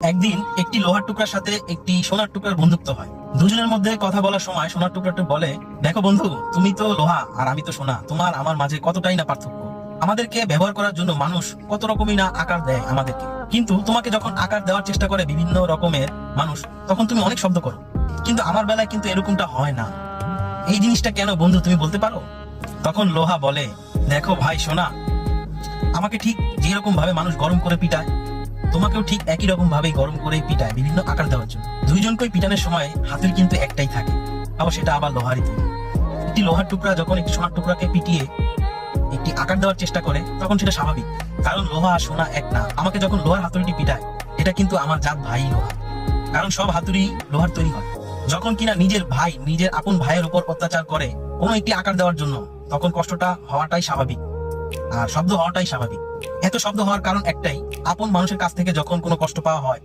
একদিন একটি লোহার টুকরার সাথে একটি সোনার টুকরার বন্ধুত্ব হয়। দুজনের মধ্যে কথা বলার সময় সোনার টুকরাটা বলে, দেখো বন্ধু, তুমি তো লোহা আর আমি তো সোনা, তোমার আমার মাঝে কতটাই না পার্থক্য। আমাদেরকে ব্যবহার করার জন্য মানুষ কত রকমই না আকার দেয় আমাদেরকে, কিন্তু তোমাকে যখন আকার দেওয়ার চেষ্টা করে বিভিন্ন রকমের মানুষ, তখন তুমি অনেক শব্দ করো। কিন্তু আমার বেলায় কিন্তু এরকমটা হয় না। এই জিনিসটা কেন বন্ধু, তুমি বলতে পারো? তখন লোহা বলে, দেখো ভাই সোনা, আমাকে ঠিক যেরকম ভাবে মানুষ গরম করে পিটায়, তোমাকেও ঠিক একই রকম ভাবে গরম করে পিটায় বিভিন্ন আকার দেওয়ার জন্য। দুইজনকেই পিটানোর সময় হাতুড়ি কিন্তু একটাই থাকে, আবার সেটা আবার লোহারই তৈরি। একটি লোহার টুকরা যখন একটি সোনার টুকরাকে পিটিয়ে একটি আকার দেওয়ার চেষ্টা করে, তখন সেটা স্বাভাবিক, কারণ লোহা আর সোনা এক না। আমাকে যখন লোহার হাতুড়িটি পিটায়, এটা কিন্তু আমার জাত ভাই লোহা, কারণ সব হাতুড়ি লোহার তৈরি হয়। যখন কিনা নিজের ভাই নিজের আপন ভাইয়ের উপর অত্যাচার করে কোনো একটি আকার দেওয়ার জন্য, তখন কষ্টটা হওয়াটাই স্বাভাবিক আর শব্দ হওয়াটাই স্বাভাবিক। এত শব্দ হওয়ার কারণ একটাই, আপন মানুষের কাছ থেকে যখন কোনো কষ্ট পাওয়া হয়